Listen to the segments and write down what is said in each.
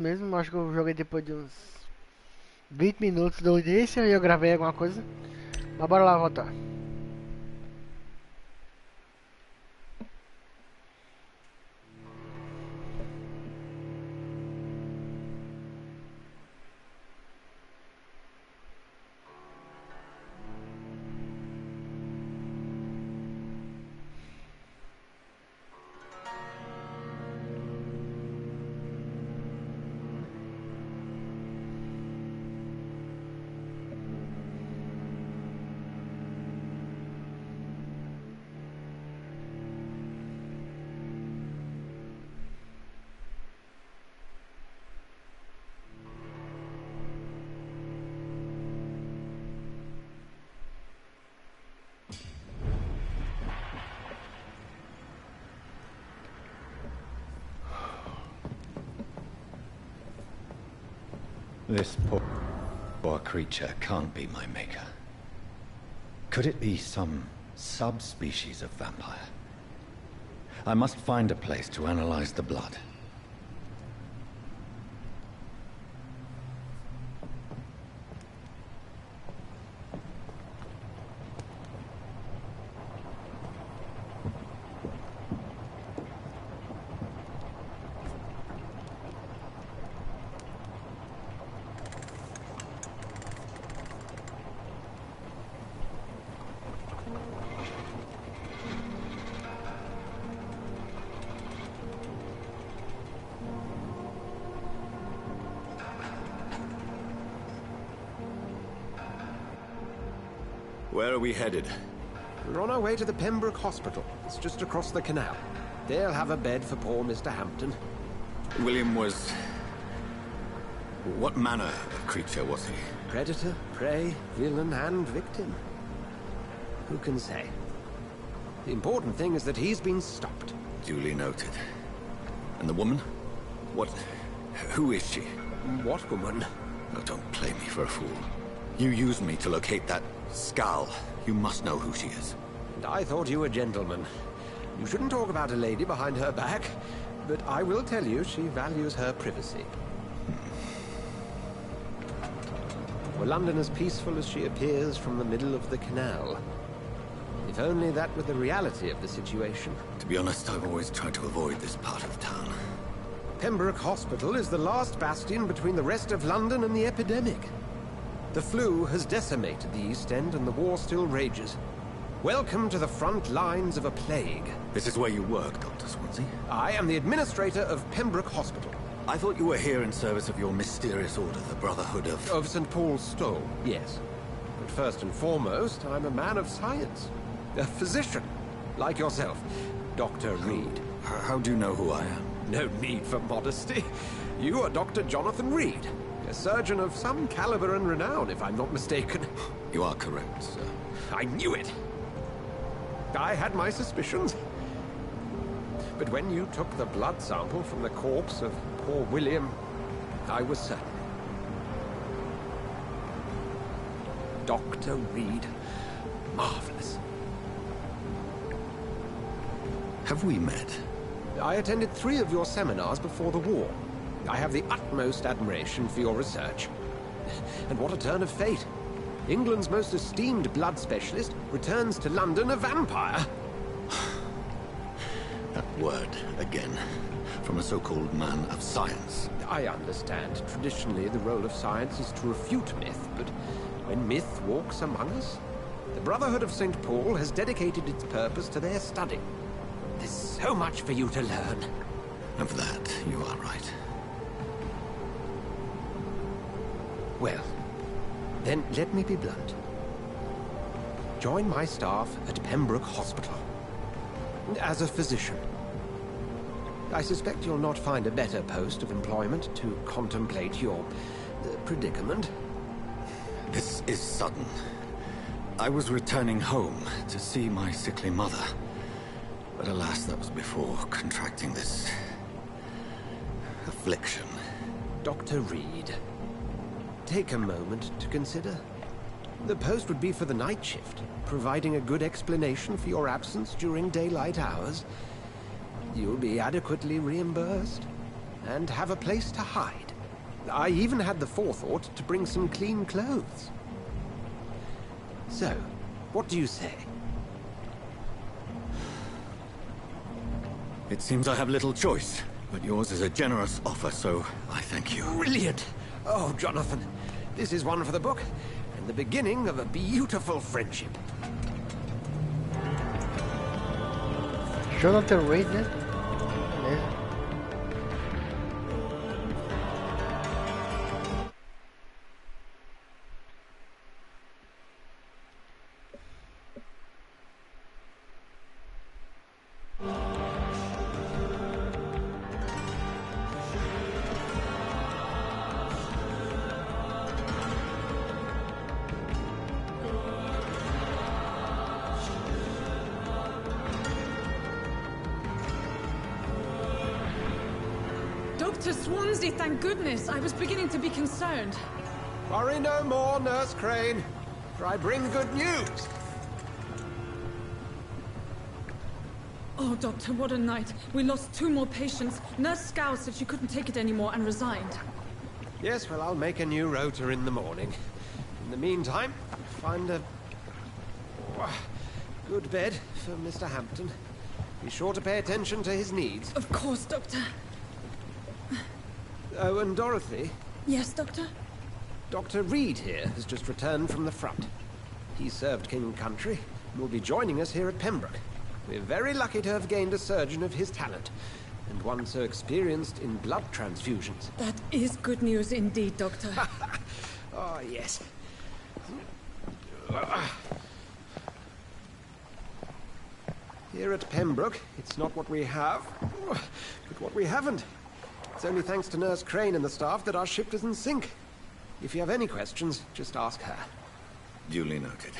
Mesmo, acho que eu joguei depois de uns 20 minutos do início e eu gravei alguma coisa. Mas bora lá voltar. This poor creature can't be my maker. Could it be some subspecies of vampire? I must find a place to analyze the blood. Where are we headed? We're on our way to the Pembroke Hospital. It's just across the canal. They'll have a bed for poor Mr. Hampton. William was... What manner of creature was he? Predator, prey, villain, and victim. Who can say? The important thing is that he's been stopped. Duly noted. And the woman? What... Who is she? What woman? Oh, don't play me for a fool. You used me to locate that skull. You must know who she is. And I thought you a gentleman. You shouldn't talk about a lady behind her back, but I will tell you she values her privacy. Were London as peaceful as she appears from the middle of the canal? If only that were the reality of the situation. To be honest, I've always tried to avoid this part of town. Pembroke Hospital is the last bastion between the rest of London and the epidemic. The flu has decimated the East End and the war still rages. Welcome to the front lines of a plague. This is where you work, Dr. Swansea? I am the administrator of Pembroke Hospital. I thought you were here in service of your mysterious order, the Brotherhood of... Of St. Paul's Stole, yes. But first and foremost, I'm a man of science. A physician, like yourself, Dr. Reed. How do you know who I am? No need for modesty. You are Dr. Jonathan Reed. A surgeon of some caliber and renown, if I'm not mistaken. You are correct, sir. I knew it! I had my suspicions. But when you took the blood sample from the corpse of poor William, I was certain. Dr. Reed. Marvelous. Have we met? I attended 3 of your seminars before the war. I have the utmost admiration for your research. And what a turn of fate. England's most esteemed blood specialist returns to London a vampire. That word, again. From a so-called man of science. I understand. Traditionally, the role of science is to refute myth, but when myth walks among us, the Brotherhood of St. Paul has dedicated its purpose to their study. There's so much for you to learn. Of that, you are right. Well, then let me be blunt. Join my staff at Pembroke Hospital. As a physician. I suspect you'll not find a better post of employment to contemplate your predicament. This is sudden. I was returning home to see my sickly mother. But alas, that was before contracting this... affliction. Dr. Reed, take a moment to consider. The post would be for the night shift, providing a good explanation for your absence during daylight hours. You'll be adequately reimbursed, and have a place to hide. I even had the forethought to bring some clean clothes. So, what do you say? It seems I have little choice, but yours is a generous offer, so I thank you. Brilliant! Oh, Jonathan, this is one for the book, and the beginning of a beautiful friendship. Jonathan Reed, né? Beleza. Dr. Swansea, thank goodness. I was beginning to be concerned. Worry no more, Nurse Crane, for I bring good news. Oh, Doctor, what a night. We lost 2 more patients. Nurse Scow said she couldn't take it anymore and resigned. Yes, well, I'll make a new rota in the morning. In the meantime, find a good bed for Mr. Hampton. Be sure to pay attention to his needs. Of course, Doctor. Oh, and Dorothy, Yes, Doctor? Dr. Reed here has just returned from the front. He served King and Country and will be joining us here at Pembroke. We're very lucky to have gained a surgeon of his talent, and one so experienced in blood transfusions. That is good news indeed, Doctor. Oh, yes. Here at Pembroke, it's not what we have, but what we haven't. It's only thanks to Nurse Crane and the staff that our ship doesn't sink. If you have any questions, just ask her. Duly noted.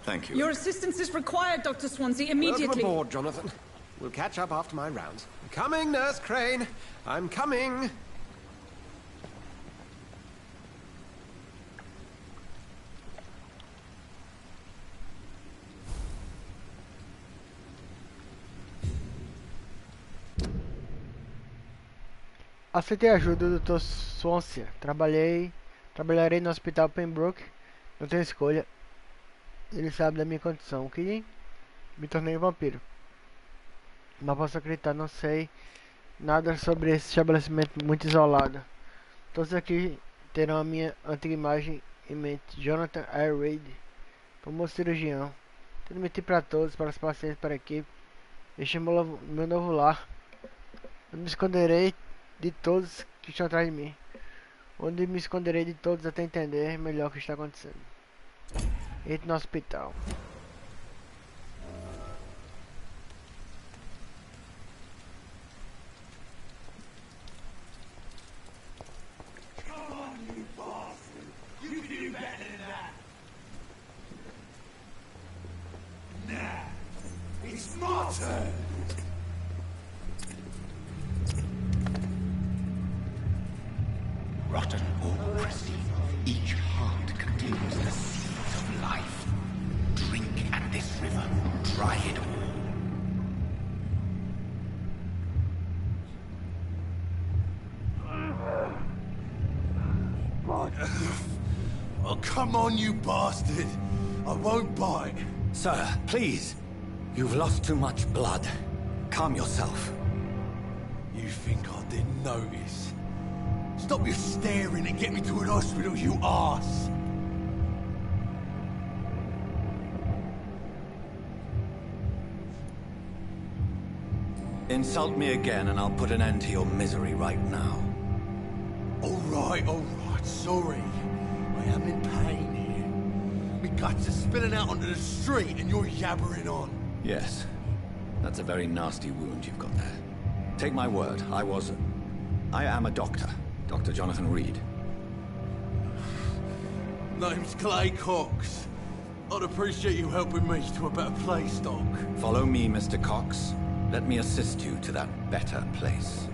Thank you. Your assistance is required, Dr. Swansea, immediately. Welcome aboard, Jonathan. We'll catch up after my rounds. I'm coming, Nurse Crane. I'm coming. Aceitei a ajuda do Dr. Swansea. Trabalharei no hospital Pembroke. Não tenho escolha. Ele sabe da minha condição. Que me tornei um vampiro. Não posso acreditar, não sei nada sobre esse estabelecimento muito isolado. Todos aqui terão a minha antiga imagem em mente. Jonathan R. Reed, famoso cirurgião. Transmiti para todos, para os pacientes, para a equipe. Este é meu novo lar. Eu me esconderei de todos que estão atrás de mim. Onde me esconderei de todos até entender melhor o que está acontecendo. Entre no hospital. Rotten or pristine, each heart contains the seeds of life. Drink at this river, try it all. Oh, come on, you bastard! I won't bite. Sir, please. You've lost too much blood. Calm yourself. You think I didn't notice? Stop your staring and get me to an hospital, you arse! Insult me again and I'll put an end to your misery right now. Alright, sorry. I am in pain here. My guts are spilling out onto the street and you're yabbering on. Yes. That's a very nasty wound you've got there. Take my word, I am a doctor. Dr. Jonathan Reed. Name's Clay Cox. I'd appreciate you helping me to a better place, Doc. Follow me, Mr. Cox. Let me assist you to that better place.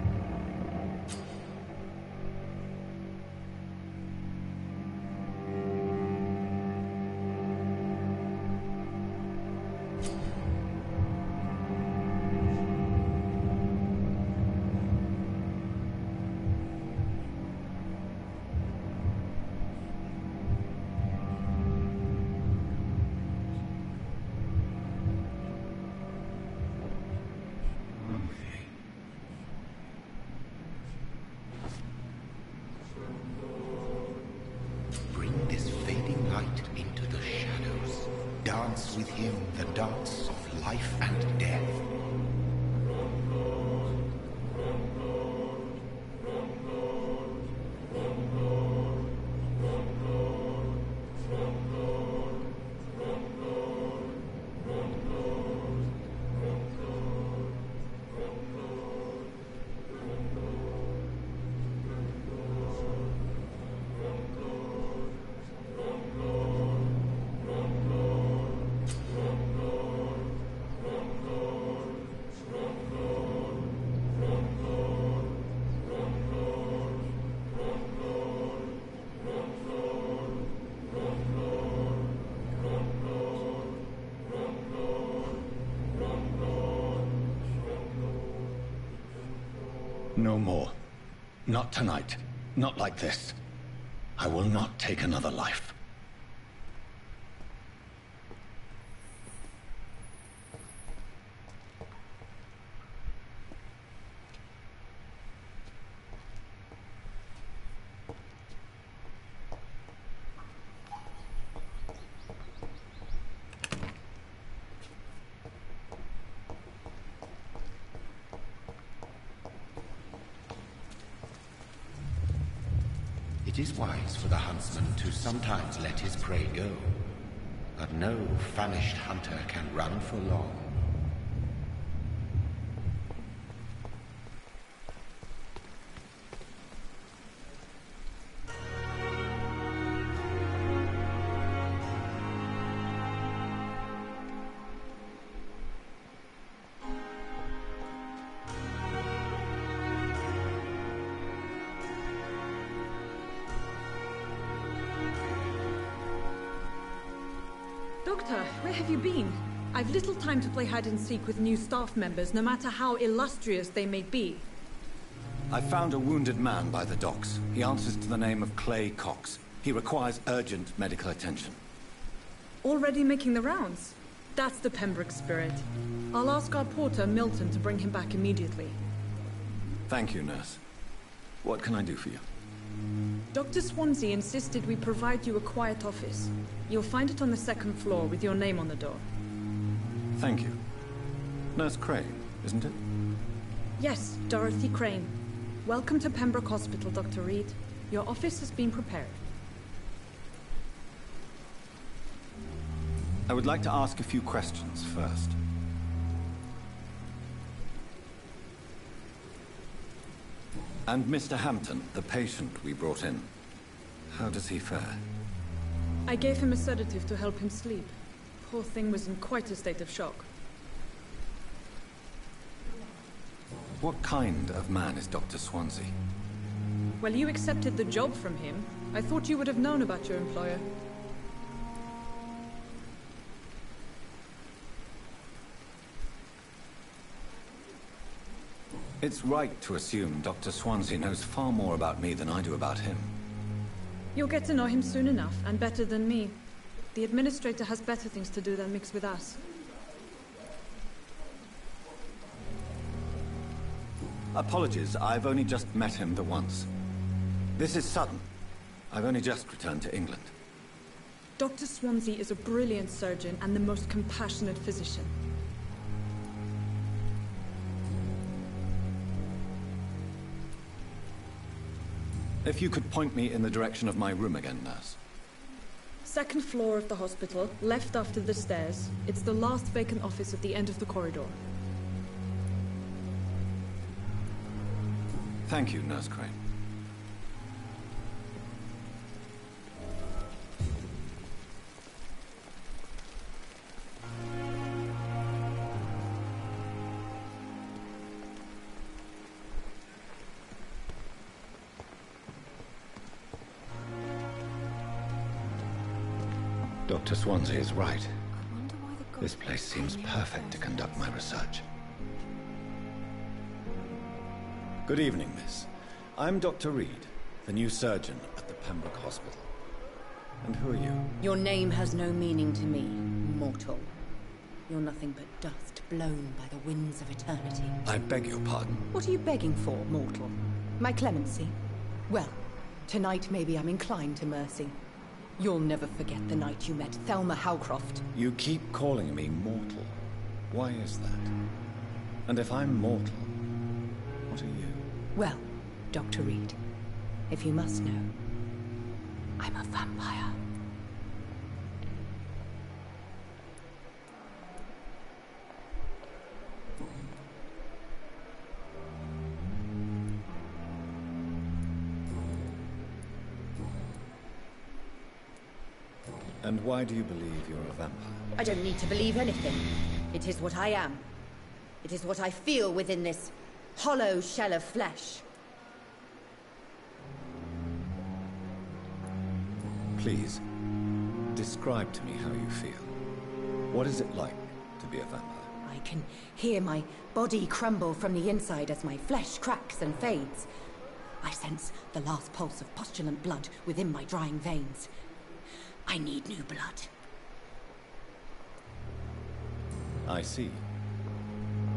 dance with him the dance of life and death. No more. Not tonight. Not like this. I will not take another life. It is wise for the huntsman to sometimes let his prey go, but no famished hunter can run for long. Doctor, where have you been? I've little time to play hide-and-seek with new staff members, no matter how illustrious they may be. I found a wounded man by the docks. He answers to the name of Clay Cox. He requires urgent medical attention. Already making the rounds? That's the Pembroke spirit. I'll ask our porter, Milton, to bring him back immediately. Thank you, nurse. What can I do for you? Dr. Swansea insisted we provide you a quiet office. You'll find it on the second floor with your name on the door. Thank you. Nurse Crane, isn't it? Yes, Dorothy Crane. Welcome to Pembroke Hospital, Dr. Reed. Your office has been prepared. I would like to ask a few questions first. And Mr. Hampton, the patient we brought in, how does he fare? I gave him a sedative to help him sleep. Poor thing was in quite a state of shock. What kind of man is Dr. Swansea? Well, you accepted the job from him. I thought you would have known about your employer. It's right to assume Dr. Swansea knows far more about me than I do about him. You'll get to know him soon enough, and better than me. The administrator has better things to do than mix with us. Apologies, I've only just met him the once. This is Sutton. I've only just returned to England. Dr. Swansea is a brilliant surgeon and the most compassionate physician. If you could point me in the direction of my room again, nurse. Second floor of the hospital, left after the stairs. It's the last vacant office at the end of the corridor. Thank you, Nurse Crane. Dr. Swansea is right. This place seems perfect to conduct my research. Good evening, miss. I'm Dr. Reed, the new surgeon at the Pembroke Hospital. And who are you? Your name has no meaning to me, mortal. You're nothing but dust blown by the winds of eternity. I beg your pardon. What are you begging for, mortal? My clemency? Well, tonight maybe I'm inclined to mercy. You'll never forget the night you met Thelma Howcroft. You keep calling me mortal. Why is that? And if I'm mortal, what are you? Well, Dr. Reed, if you must know, I'm a vampire. And why do you believe you're a vampire? I don't need to believe anything. It is what I am. It is what I feel within this hollow shell of flesh. Please, describe to me how you feel. What is it like to be a vampire? I can hear my body crumble from the inside as my flesh cracks and fades. I sense the last pulse of postulant blood within my drying veins. I need new blood. I see.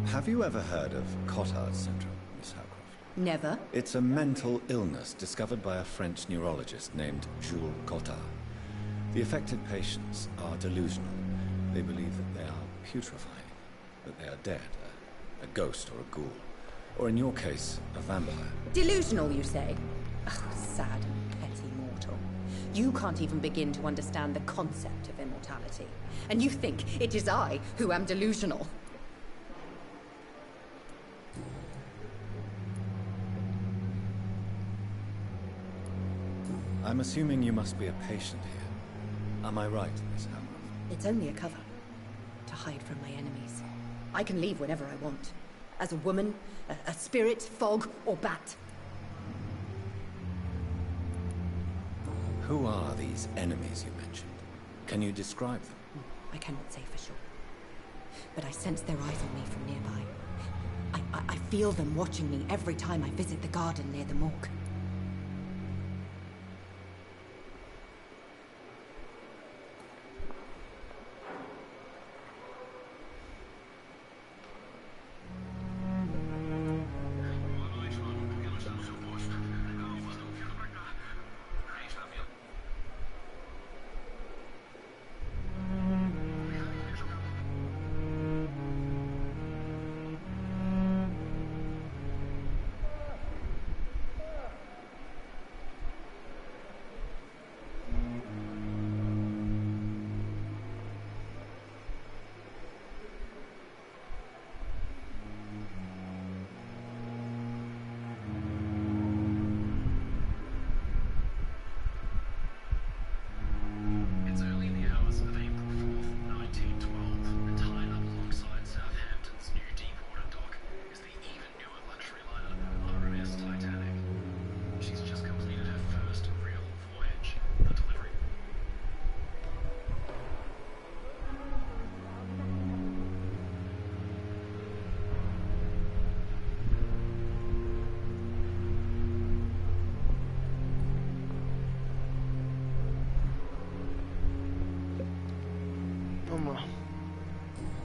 Have you ever heard of Cotard syndrome, Miss Howcroft? Never. It's a mental illness discovered by a French neurologist named Jules Cotard. The affected patients are delusional. They believe that they are putrefying, that they are dead, a ghost or a ghoul. Or in your case, a vampire. Delusional, you say? Oh, sad and petty mortal. You can't even begin to understand the concept of immortality. And you think it is I who am delusional. I'm assuming you must be a patient here. Am I right, Miss Howcroft? It's only a cover. To hide from my enemies. I can leave whenever I want. As a woman, a spirit, fog, or bat. Who are these enemies you mentioned? Can you describe them? I cannot say for sure. But I sense their eyes on me from nearby. I feel them watching me every time I visit the garden near the morgue.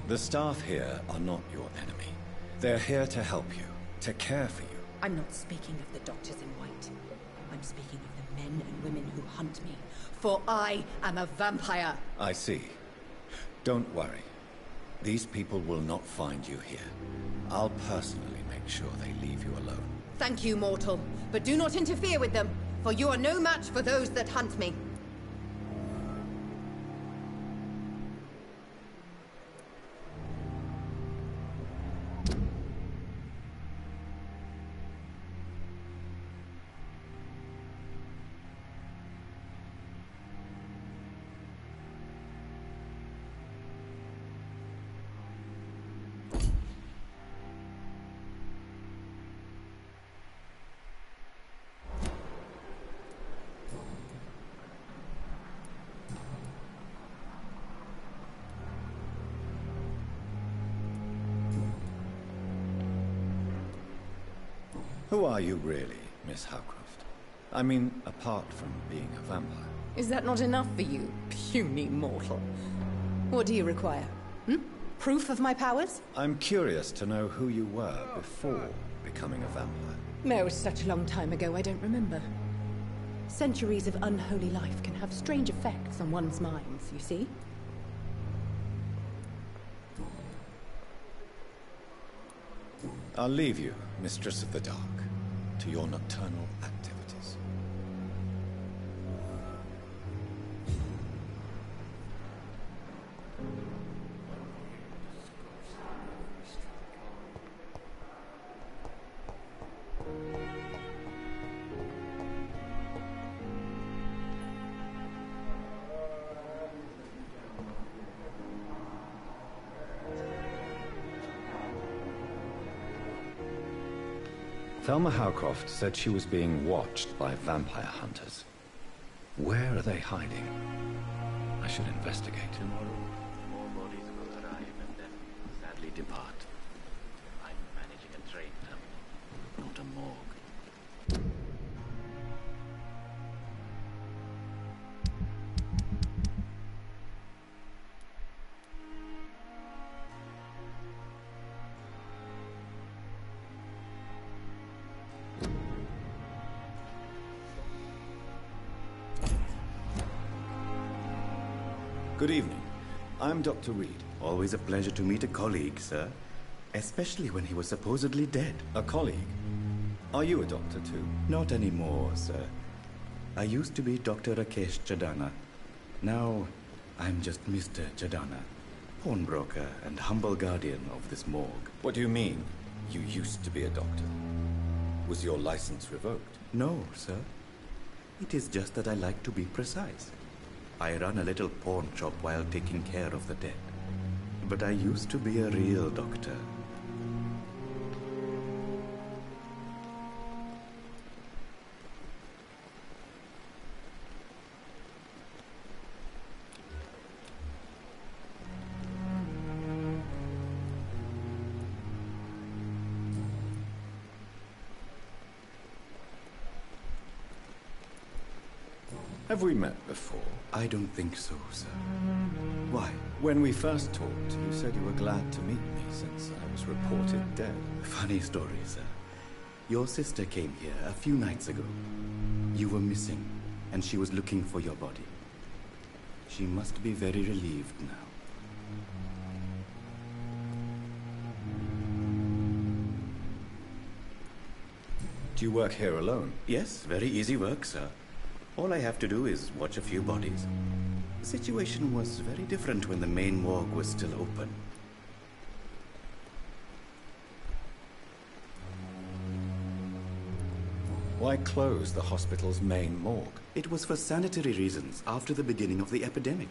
The staff here are not your enemy. They're here to help you, to care for you. I'm not speaking of the doctors in white. I'm speaking of the men and women who hunt me. For I am a vampire. I see. Don't worry. These people will not find you here. I'll personally make sure they leave you alone. Thank you, mortal. But do not interfere with them, for you are no match for those that hunt me. Who are you really, Miss Howcroft? I mean, apart from being a vampire. Is that not enough for you, puny mortal? What do you require? Proof of my powers? I'm curious to know who you were before becoming a vampire. No, it was such a long time ago, I don't remember. Centuries of unholy life can have strange effects on one's minds, you see? I'll leave you, Mistress of the Dark, to your nocturnal activities. Thelma Howcroft said she was being watched by vampire hunters. Where are they hiding? I should investigate. Tomorrow, more bodies will arrive and then sadly depart. I'm managing a train terminal, not a morgue. Good evening. I'm Dr. Reed. Always a pleasure to meet a colleague, sir. Especially when he was supposedly dead. A colleague? Are you a doctor too? Not anymore, sir. I used to be Dr. Rakesh Chadana. Now, I'm just Mr. Chadana, pawnbroker and humble guardian of this morgue. What do you mean, you used to be a doctor? Was your license revoked? No, sir. It is just that I like to be precise. I run a little pawn shop while taking care of the dead. But I used to be a real doctor. Have we met before? I don't think so, sir. Why? When we first talked, you said you were glad to meet me since I was reported dead. Funny story, sir. Your sister came here a few nights ago. You were missing, and she was looking for your body. She must be very relieved now. Do you work here alone? Yes, very easy work, sir. All I have to do is watch a few bodies. The situation was very different when the main morgue was still open. Why close the hospital's main morgue? It was for sanitary reasons after the beginning of the epidemic.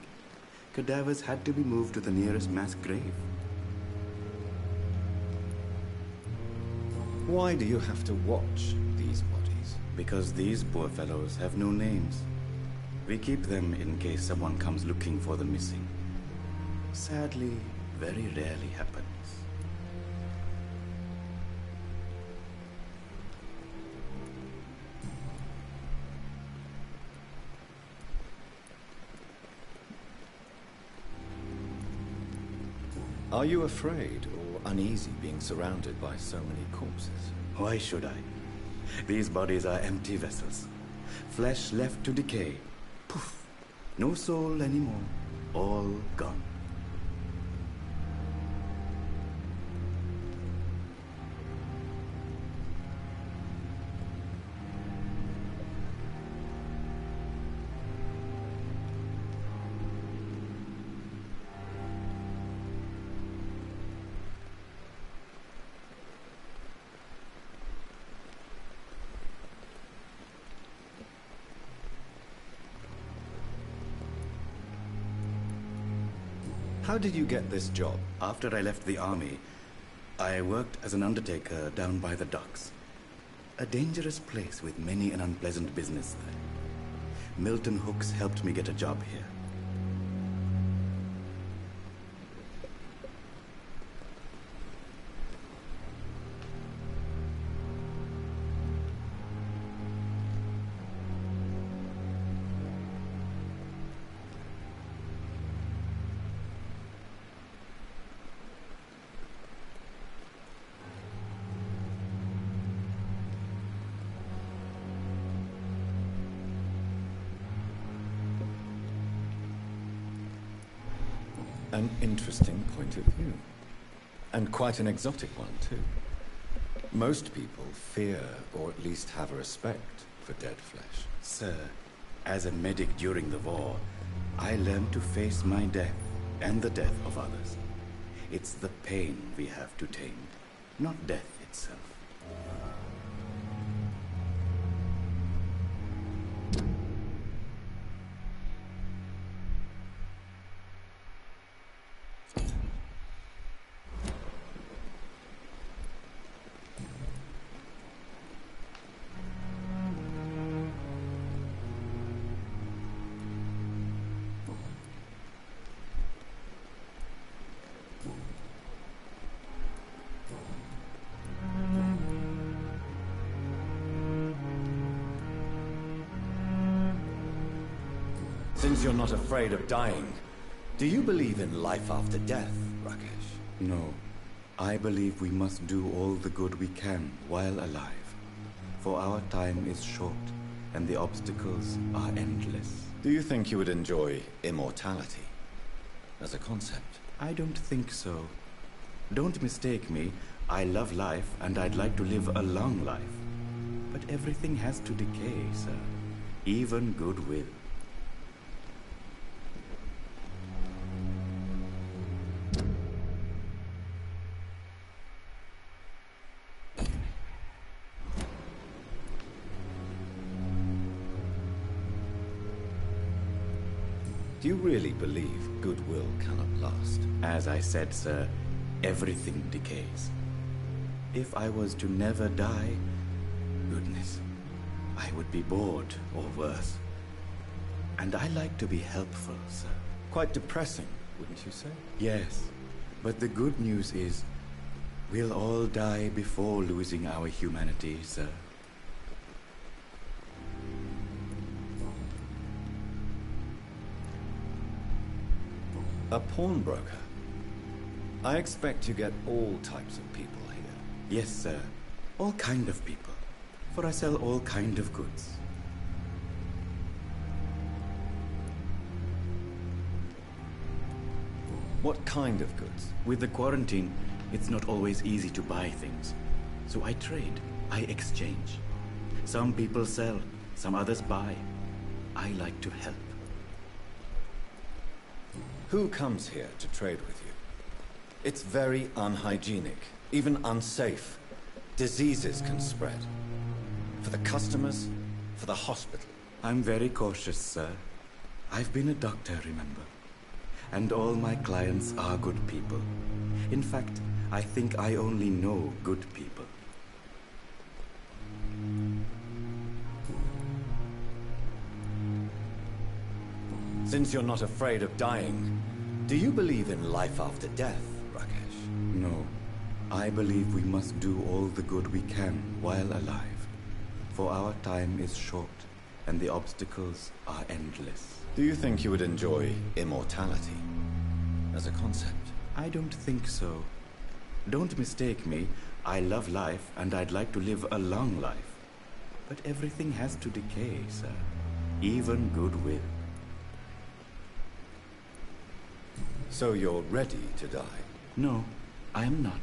Cadavers had to be moved to the nearest mass grave. Why do you have to watch these bodies? Because these poor fellows have no names. We keep them in case someone comes looking for the missing. Sadly, very rarely happens. Are you afraid or uneasy being surrounded by so many corpses? Why should I? These bodies are empty vessels. Flesh left to decay. Poof. No soul anymore. All gone. How did you get this job? After I left the army, I worked as an undertaker down by the docks. A dangerous place with many an unpleasant business there. Milton Hooks helped me get a job here. An interesting point of view. And quite an exotic one, too. Most people fear, or at least have a respect, for dead flesh. Sir, as a medic during the war, I learned to face my death and the death of others. It's the pain we have to tame, not death itself. Since you're not afraid of dying, do you believe in life after death, Rakesh? No. I believe we must do all the good we can while alive. For our time is short, and the obstacles are endless. Do you think you would enjoy immortality as a concept? I don't think so. Don't mistake me. I love life, and I'd like to live a long life. But everything has to decay, sir. Even goodwill. Do you really believe goodwill cannot last? As I said, sir, everything decays. If I was to never die, goodness, I would be bored or worse. And I like to be helpful, sir. Quite depressing, wouldn't you say? Yes, but the good news is, we'll all die before losing our humanity, sir. A pawnbroker? I expect you get all types of people here. Yes, sir. All kind of people. For I sell all kind of goods. What kind of goods? With the quarantine, it's not always easy to buy things. So I trade. I exchange. Some people sell, some others buy. I like to help. Who comes here to trade with you? It's very unhygienic, even unsafe. Diseases can spread. For the customers, for the hospital. I'm very cautious, sir. I've been a doctor, remember? And all my clients are good people. In fact, I think I only know good people. Since you're not afraid of dying, do you believe in life after death, Rakesh? No. I believe we must do all the good we can while alive. For our time is short, and the obstacles are endless. Do you think you would enjoy immortality as a concept? I don't think so. Don't mistake me. I love life, and I'd like to live a long life. But everything has to decay, sir. Even goodwill. So you're ready to die? No, I am not.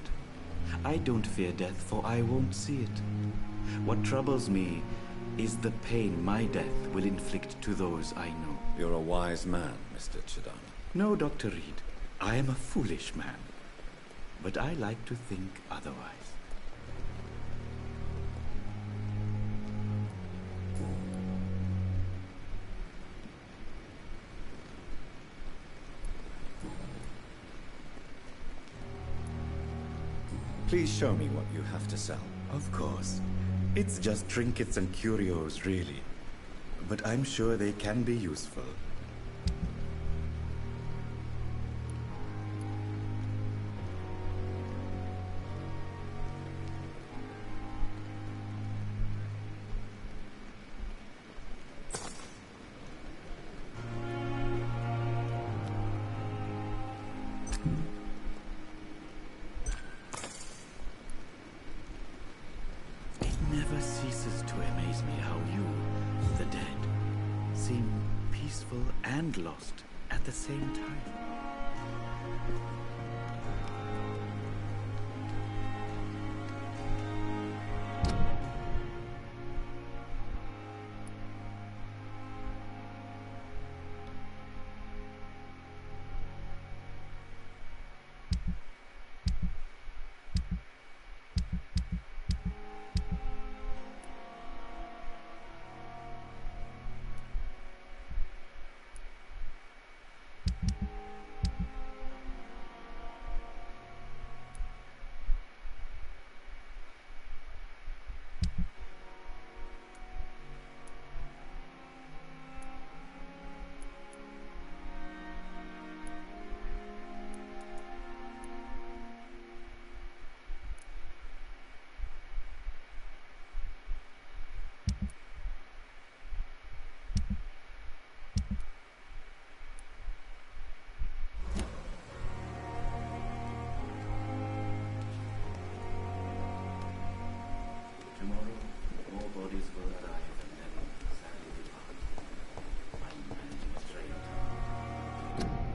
I don't fear death, for I won't see it. What troubles me is the pain my death will inflict to those I know. You're a wise man, Mr. Chidana. No, Dr. Reed. I am a foolish man. But I like to think otherwise. Please show me what you have to sell. Of course. It's just trinkets and curios, really. But I'm sure they can be useful. Never ceases to amaze me how you, the dead, seem peaceful and lost at the same time. Tomorrow, more bodies will arrive and then sadly depart. I'm managing a train tunnel.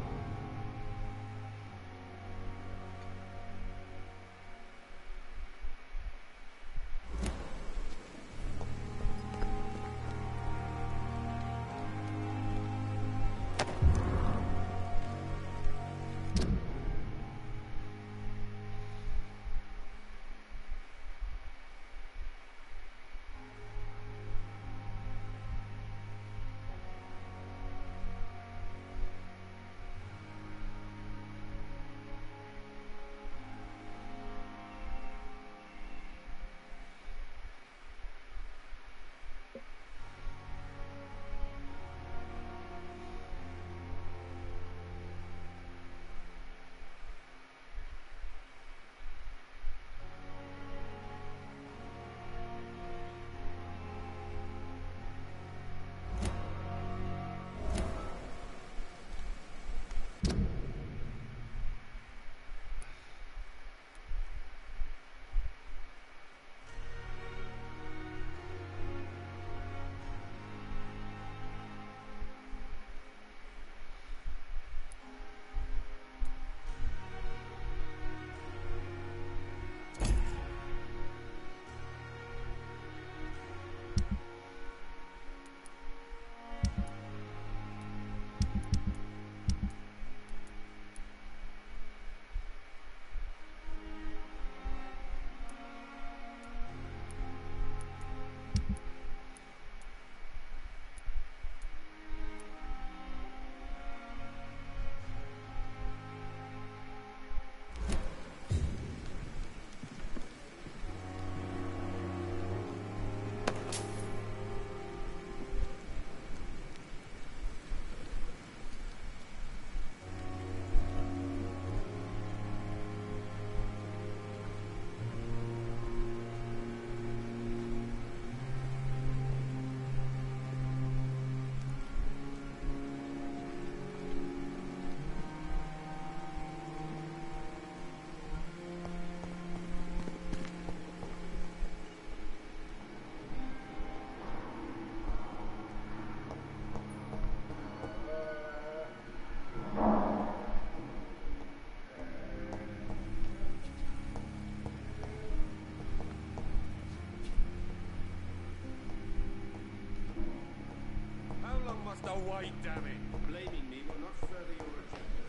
must await, damn it! Blaming me will not further your agenda.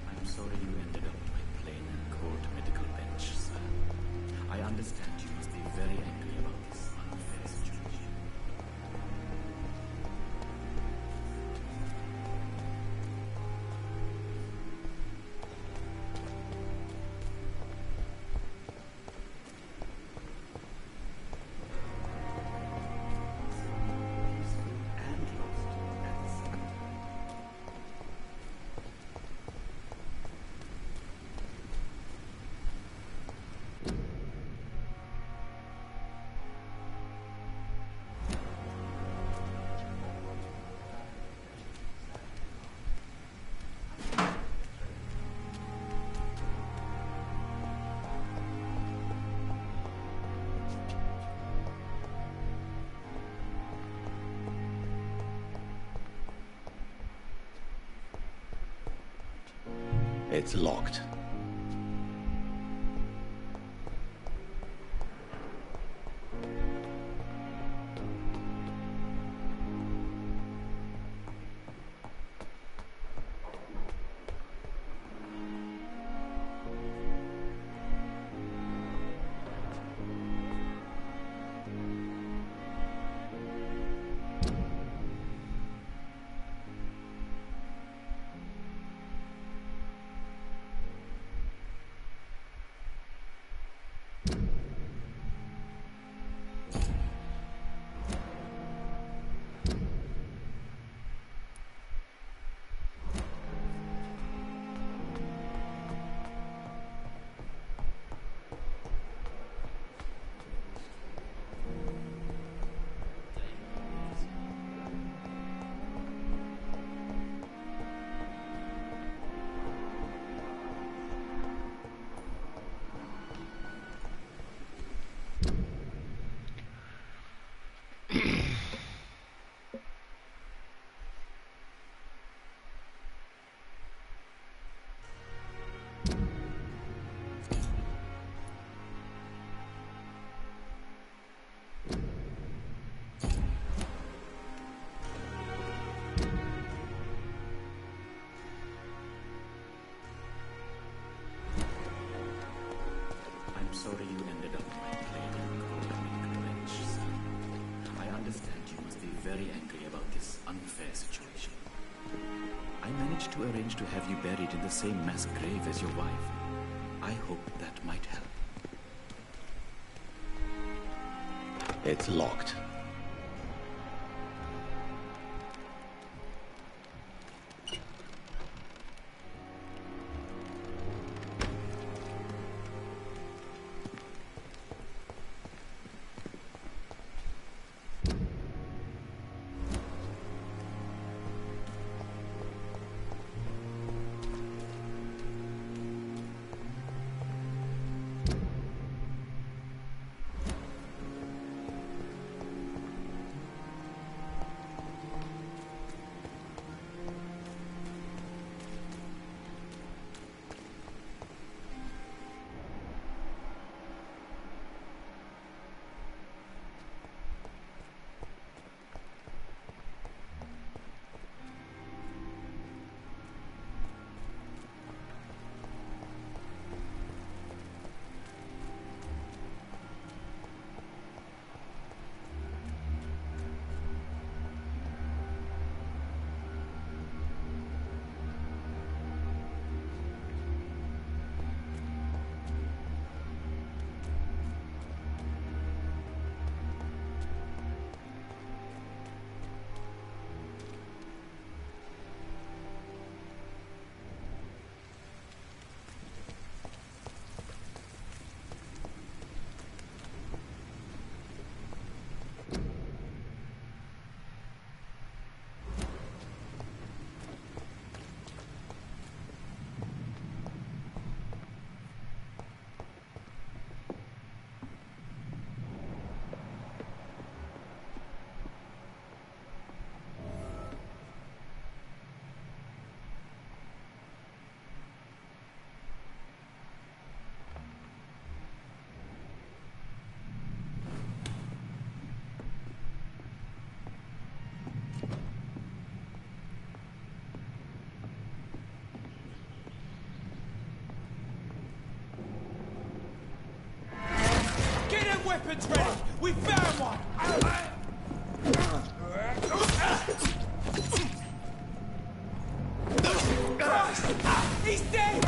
I'm sorry you ended up on my plain and cold medical bench, sir. I understand you must be very angry about this unfair situation. It's locked. I'm sorry you ended up my plane and cold medical bench, sir. I understand you must be very angry about this unfair situation. I managed to arrange to have you buried in the same mass grave as your wife. I hope that might help. It's locked. Weapons ready! We found one! He's dead!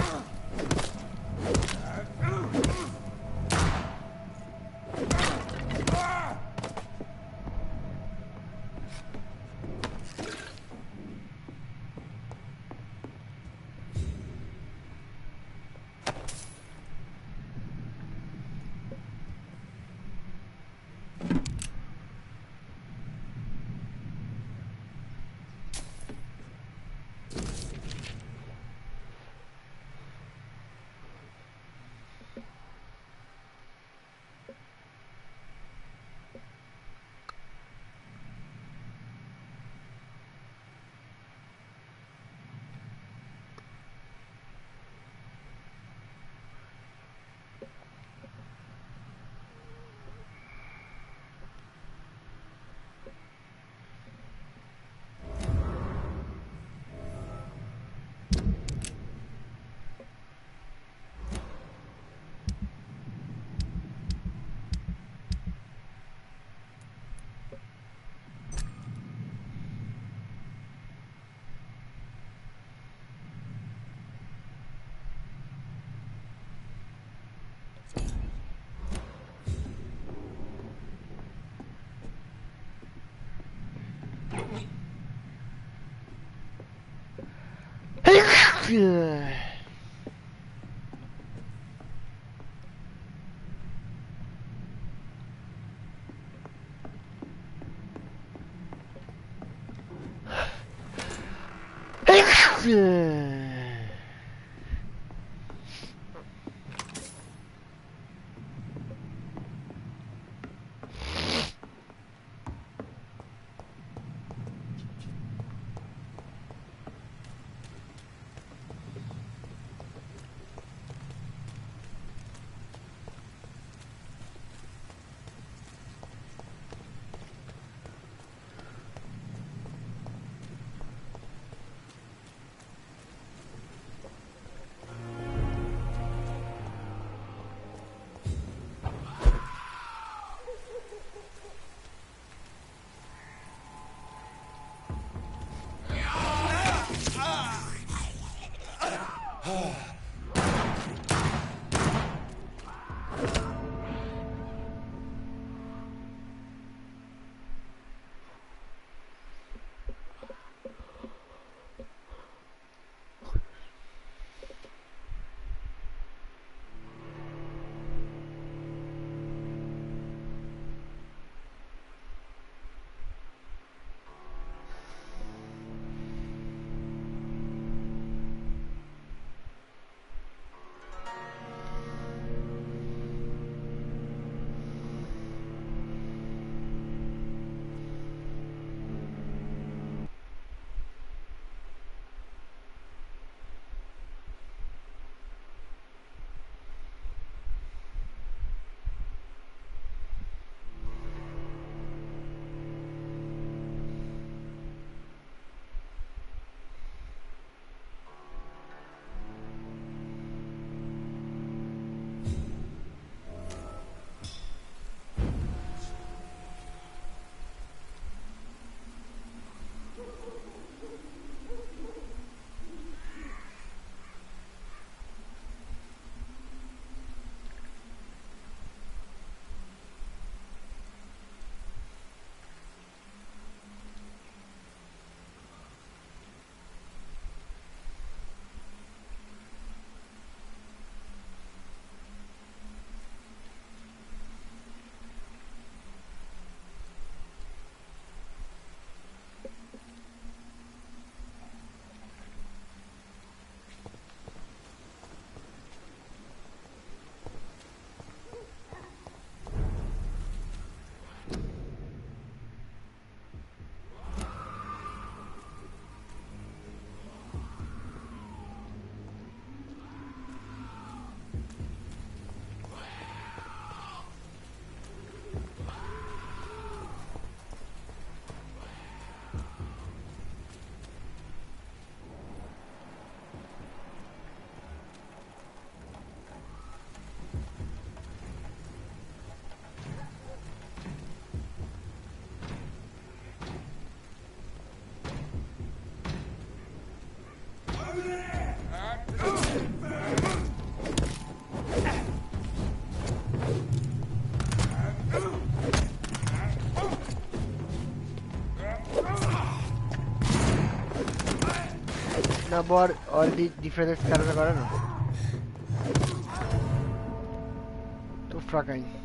Na boa hora de enfrentar esses caras agora não. Tô fraco ainda.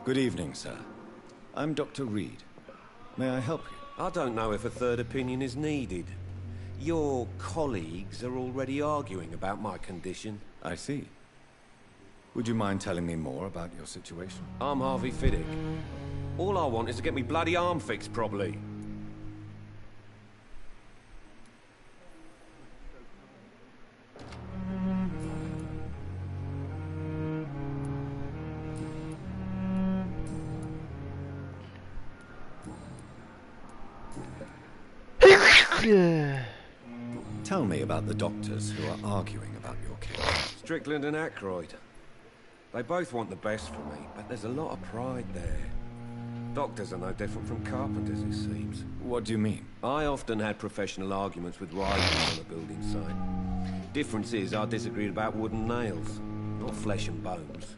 Good evening, sir. I'm Dr. Reed. May I help you? I don't know if a third opinion is needed. Your colleagues are already arguing about my condition. I see. Would you mind telling me more about your situation? I'm Harvey Fiddick. All I want is to get me bloody arm fixed properly. Tell me about the doctors who are arguing about your case. Strickland and Aykroyd. They both want the best for me, but there's a lot of pride there. Doctors are no different from carpenters, it seems. What do you mean? I often had professional arguments with rivals on a building site. Difference is I disagreed about wooden nails, not flesh and bones.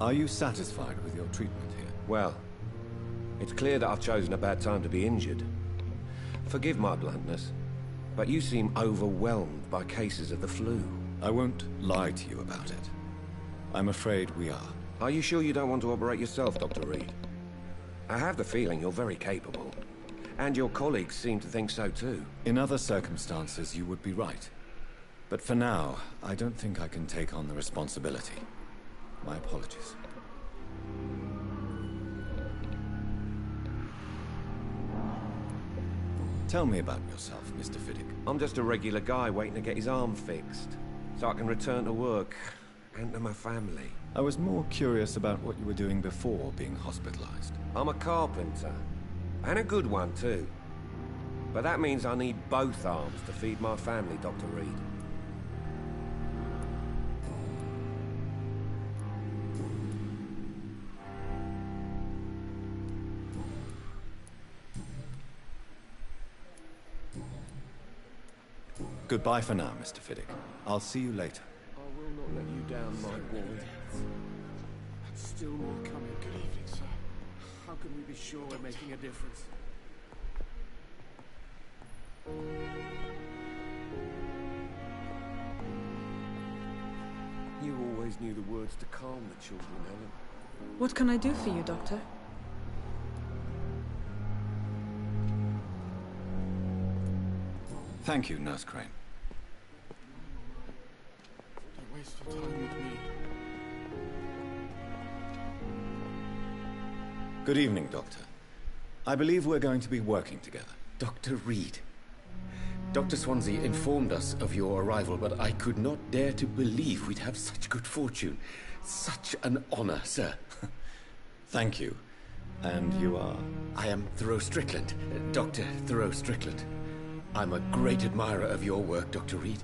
Are you satisfied with your treatment here? Well, it's clear that I've chosen a bad time to be injured. Forgive my bluntness, but you seem overwhelmed by cases of the flu. I won't lie to you about it. I'm afraid we are. Are you sure you don't want to operate yourself, Dr. Reed? I have the feeling you're very capable. And your colleagues seem to think so too. In other circumstances, you would be right. But for now, I don't think I can take on the responsibility. My apologies. Tell me about yourself, Mr. Fiddick. I'm just a regular guy waiting to get his arm fixed, so I can return to work and to my family. I was more curious about what you were doing before being hospitalized. I'm a carpenter, and a good one too. But that means I need both arms to feed my family, Dr. Reed. Goodbye for now, Mr. Fiddick. I'll see you later. I will not let you down, my boy. And still more coming. Good evening, sir. How can we be sure we're making a difference? You always knew the words to calm the children, Helen. What can I do for you, Doctor? Thank you, Nurse Crane. Don't waste your time with me. Good evening, Doctor. I believe we're going to be working together. Dr. Reed. Dr. Swansea informed us of your arrival, but I could not dare to believe we'd have such good fortune. Such an honor, sir. Thank you. And you are? I am Thoreau Strickland, Dr. Thoreau Strickland. I'm a great admirer of your work, Dr. Reed.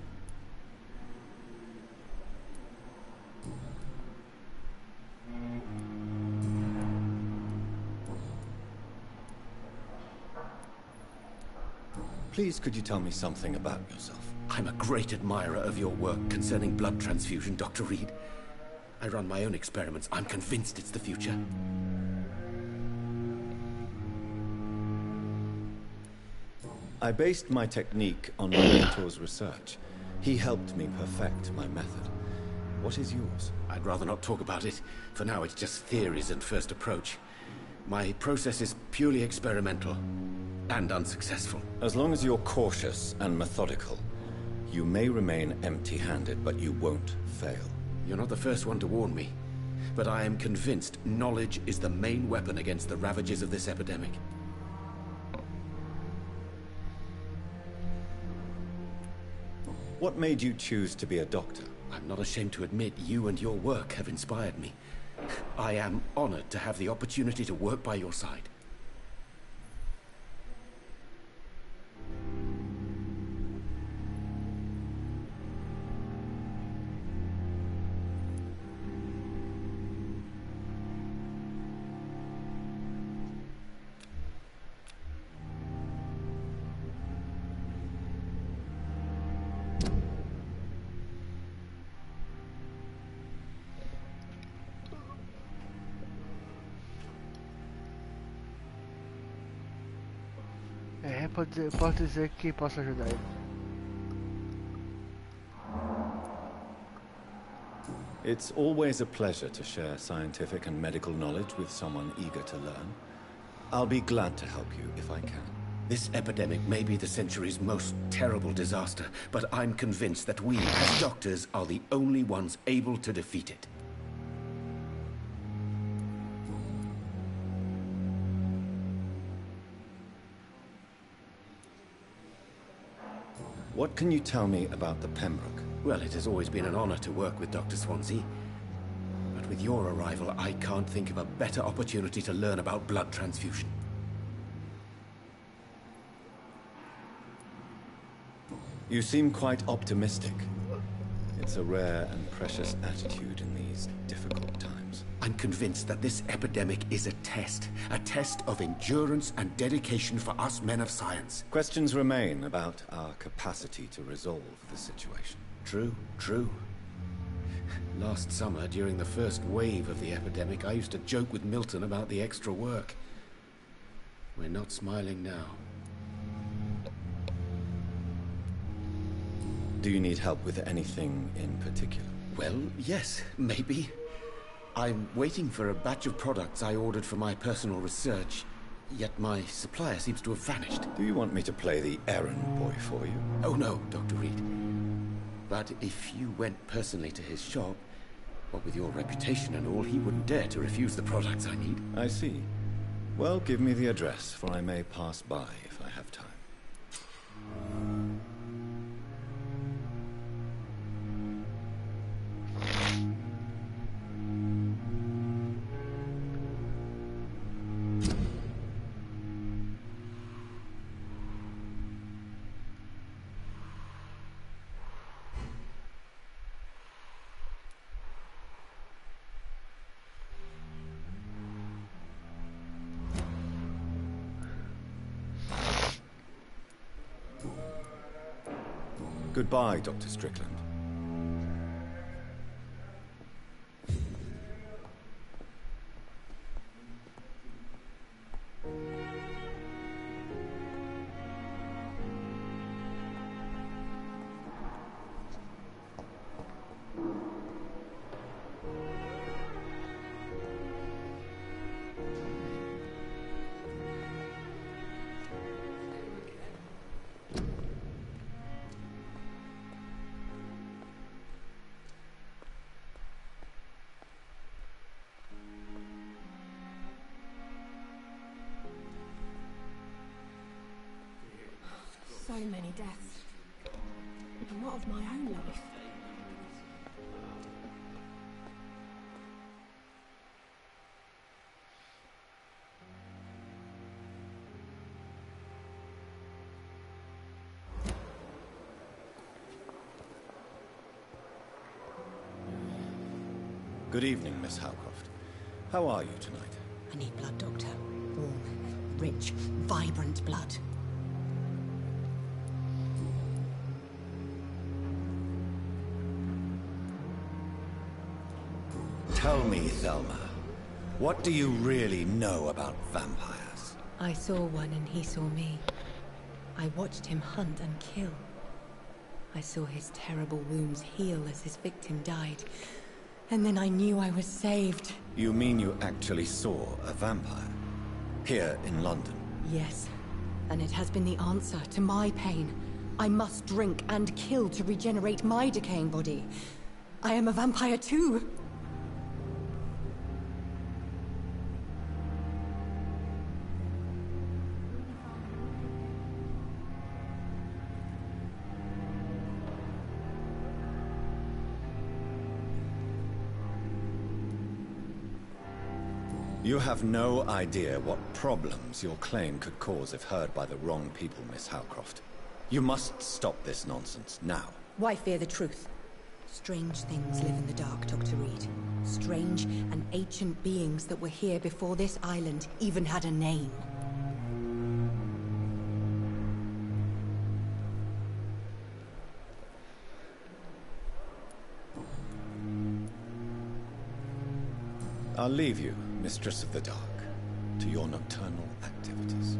Please, could you tell me something about yourself? I'm a great admirer of your work concerning blood transfusion, Dr. Reed. I run my own experiments. I'm convinced it's the future. I based my technique on my mentor's research. He helped me perfect my method. What is yours? I'd rather not talk about it. For now, it's just theories and first approach. My process is purely experimental and unsuccessful. As long as you're cautious and methodical, you may remain empty-handed, but you won't fail. You're not the first one to warn me, but I am convinced knowledge is the main weapon against the ravages of this epidemic. What made you choose to be a doctor? I'm not ashamed to admit you and your work have inspired me. I am honored to have the opportunity to work by your side. posso dizer que posso ajudar ele. It's always a pleasure to share scientific and medical knowledge with someone eager to learn. I'll be glad to help you if I can. This epidemic may be the century's most terrible disaster, but I'm convinced that we, as doctors, are the only ones able to defeat it. What can you tell me about the Pembroke? Well, it has always been an honor to work with Dr. Swansea. But with your arrival, I can't think of a better opportunity to learn about blood transfusion. You seem quite optimistic. It's a rare and precious attitude in these difficult times. I'm convinced that this epidemic is a test of endurance and dedication for us men of science. Questions remain about our capacity to resolve the situation. True. Last summer, during the first wave of the epidemic, I used to joke with Milton about the extra work. We're not smiling now. Do you need help with anything in particular? Well, yes, maybe. I'm waiting for a batch of products I ordered for my personal research, yet my supplier seems to have vanished. Do you want me to play the errand boy for you? Oh no, Dr. Reed. But if you went personally to his shop, what with your reputation and all, he wouldn't dare to refuse the products I need. I see. Well, give me the address, for I may pass by if I have time. Goodbye, Dr. Strickland. So many deaths. And what of my own life? Good evening, Miss Howcroft. How are you tonight? I need blood, Doctor. Warm, rich, vibrant blood. Tell me, Thelma, what do you really know about vampires? I saw one and he saw me. I watched him hunt and kill. I saw his terrible wounds heal as his victim died. And then I knew I was saved. You mean you actually saw a vampire? Here in London? Yes. And it has been the answer to my pain. I must drink and kill to regenerate my decaying body. I am a vampire too. You have no idea what problems your claim could cause if heard by the wrong people, Miss Howcroft. You must stop this nonsense, now. Why fear the truth? Strange things live in the dark, Dr. Reed. Strange and ancient beings that were here before this island even had a name. I'll leave you, Mistress of the Dark, to your nocturnal activities.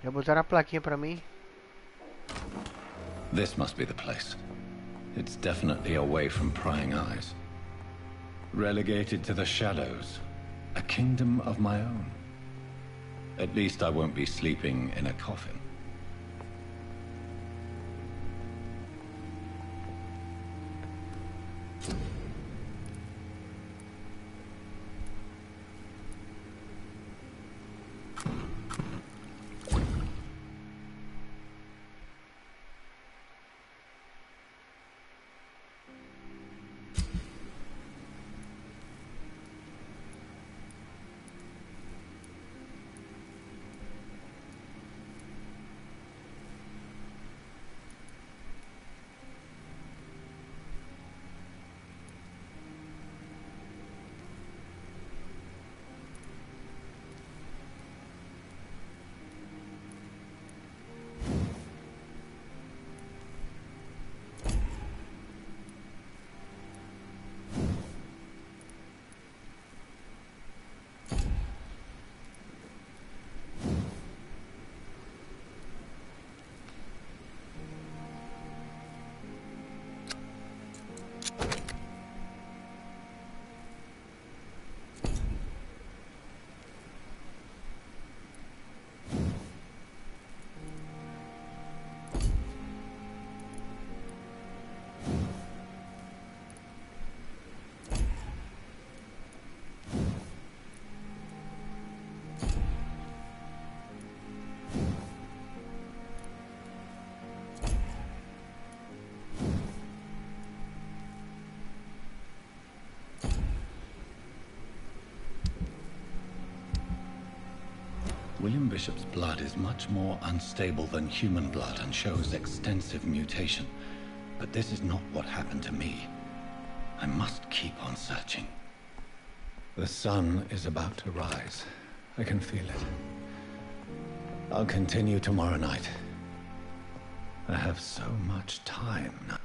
Já botaram a plaquinha pra mim. This must be the place. It's definitely away from prying eyes. Relegated to the shadows. A kingdom of my own. At least I won't be sleeping in a coffin. William Bishop's blood is much more unstable than human blood and shows extensive mutation. But this is not what happened to me. I must keep on searching. The sun is about to rise. I can feel it. I'll continue tomorrow night. I have so much time now.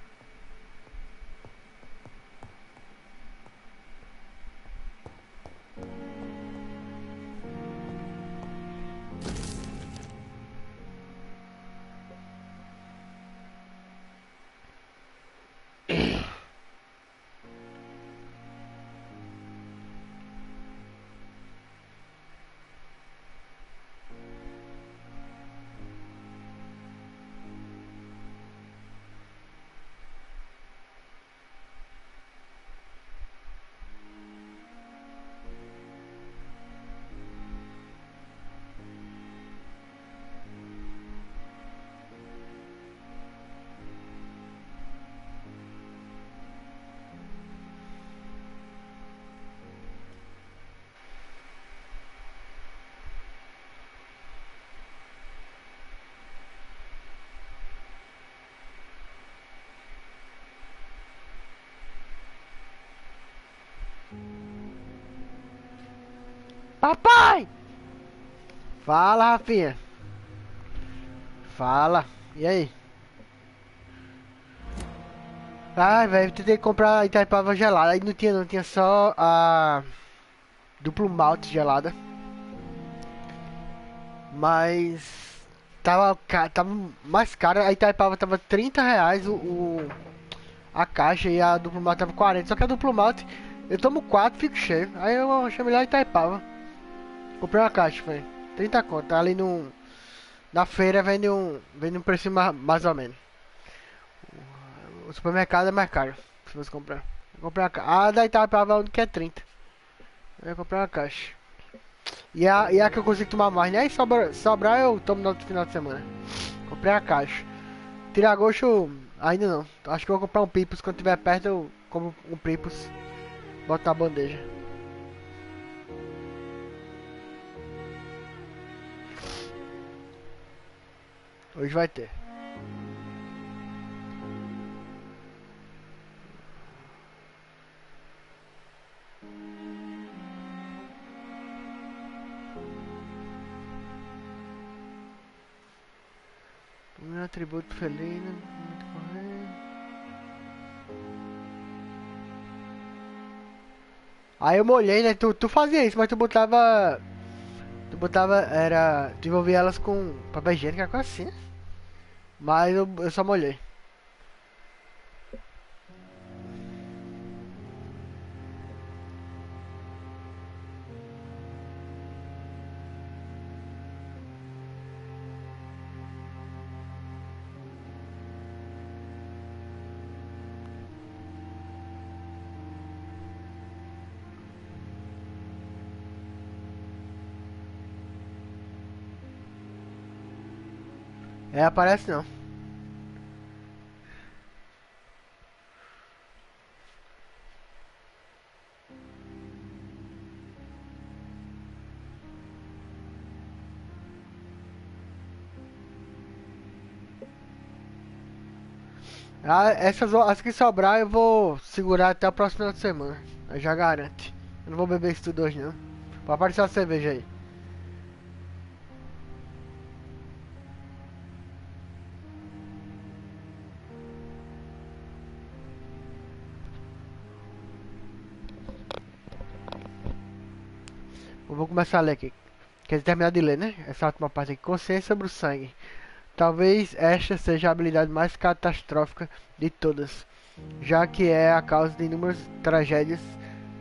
Papai! Fala, Rafinha. Fala. E aí? Ai, velho, tentei comprar Itaipava gelada. Aí não tinha só a duplo malte gelada. Mas tava mais cara. A Itaipava tava R$ 30 a caixa e a duplo malte tava 40. Só que a duplo malte eu tomo 4 e fico cheio. Aí eu achei melhor a Itaipava. Comprei uma caixa, velho. 30 conto. Tá ali no. Na feira vende um preço mais ou menos. O supermercado é mais caro. Se você comprar. Eu comprei uma caixa. A da Itaipava que é 30. Eu comprei uma caixa. E a que eu consigo tomar mais, né? Aí sobrar eu tomo no outro final de semana. Comprei a caixa. Tiragosto ainda não. Acho que eu vou comprar um Pipos. Quando tiver perto eu compro um Pipos. Boto na bandeja. Hoje vai ter. Um atributo felino. Muito correto. Aí eu molhei, né? Tu fazia isso, mas tu Tu botava, era... Tu envolvia elas com papel higiênico, coisa assim. Mas eu só molhei. É, aparece não. Ah, as que sobrar eu vou segurar até o próximo final de semana. Eu já garante. Eu não vou beber isso tudo hoje não. Pode aparecer a cerveja aí. Eu vou começar a ler aqui. Quer terminar de ler, né? Essa última parte aqui. Consciência sobre o sangue. Talvez esta seja a habilidade mais catastrófica de todas, já que é a causa de inúmeras tragédias,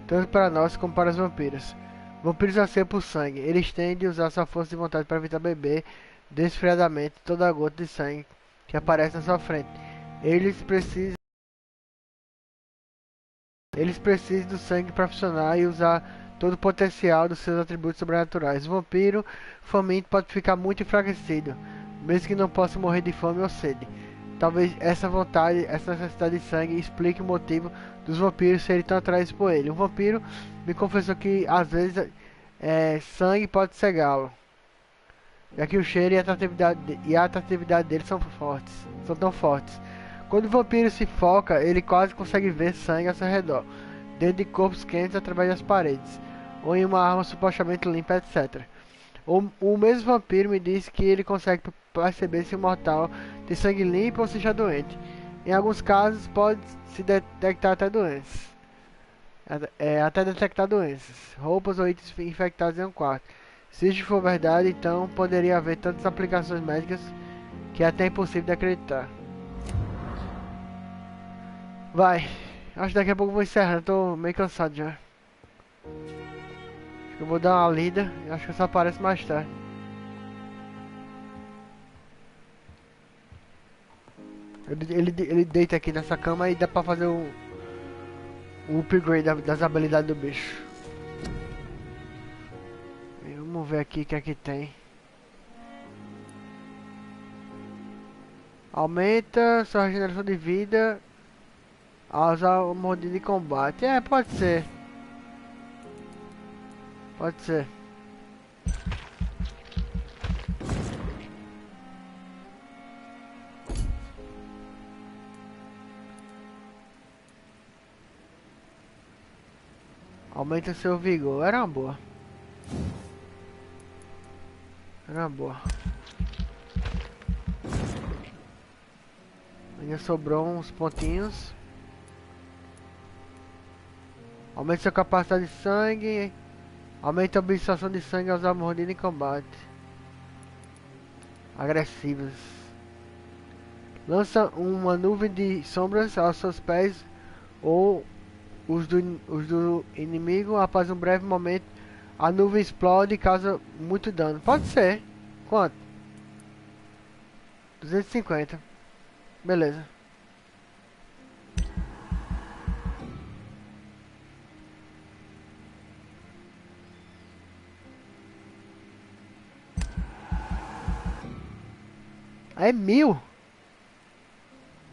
tanto para nós como para os vampiros. Vampiros anseiam por sangue. Eles têm de usar sua força de vontade para evitar beber desfreadamente toda a gota de sangue que aparece na sua frente. Eles precisam Eles precisam do sangue para funcionar e usar todo o potencial dos seus atributos sobrenaturais. O vampiro faminto pode ficar muito enfraquecido, mesmo que não possa morrer de fome ou sede. Talvez essa necessidade de sangue explique o motivo dos vampiros serem tão atraídos por ele. Um vampiro me confessou que às vezes sangue pode cegá-lo, já que o cheiro e a atratividade dele são tão fortes. Quando o vampiro se foca, ele quase consegue ver sangue ao seu redor, dentro de corpos quentes através das paredes, ou em uma arma supostamente limpa, etc. O mesmo vampiro me disse que ele consegue perceber se o mortal tem sangue limpo ou seja doente. Em alguns casos, pode se detectar até doenças. Até detectar doenças, roupas ou itens infectados em um quarto. Se isso for verdade, então poderia haver tantas aplicações médicas que é até impossível de acreditar. Vai. Acho que daqui a pouco eu vou encerrar. Eu tô meio cansado já. Acho que eu vou dar uma lida. E acho que só aparece mais tarde. Ele deita aqui nessa cama e dá pra fazer o upgrade das habilidades do bicho. Vamos ver aqui o que é que tem. Aumenta sua regeneração de vida ao usar o modo de combate. É, pode ser. Pode ser. Aumenta seu vigor. Era uma boa. Era uma boa. Ainda sobrou uns pontinhos. Aumenta sua capacidade de sangue. Aumenta a absorção de sangue ao usar mordida em combate. Agressivas. Lança uma nuvem de sombras aos seus pés ou os do inimigo. Após um breve momento, a nuvem explode e causa muito dano. Pode ser. Quanto? 250. Beleza. É 1000.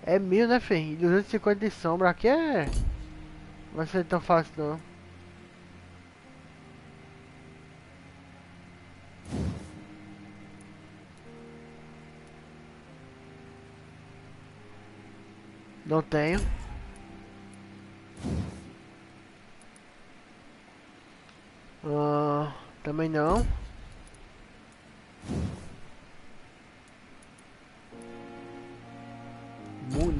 É 1000, né, filho? 250 de sombra. Aqui é... Não vai ser tão fácil, não. Não tenho. Também não.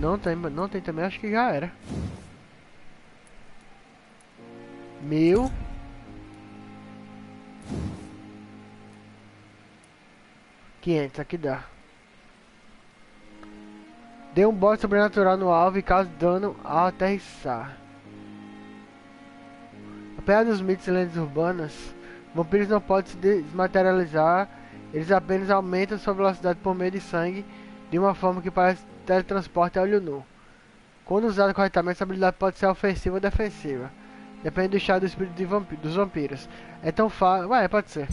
Não tem também, acho que já era. 1000. 500, aqui dá. Dê um bote sobrenatural no alvo e cause dano ao aterrissar. Apesar dos mitos e lendas urbanas, vampiros não podem se desmaterializar. Eles apenas aumentam sua velocidade por meio de sangue de uma forma que parece teletransporte a olho nu. Quando usada corretamente, essa habilidade pode ser ofensiva ou defensiva. Depende do estado do espírito dos vampiros. É tão fácil... Ué, pode ser.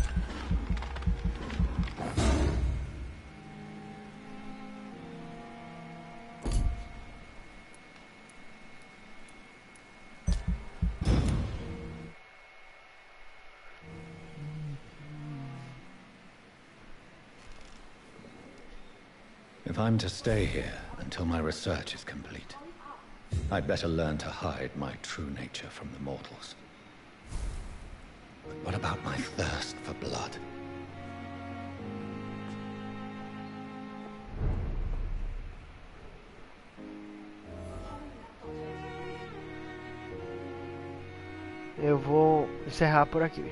If I'm to stay here until my research is complete, I'd better learn to hide my true nature from the mortals. But what about my thirst for blood? Eu vou encerrar por aqui.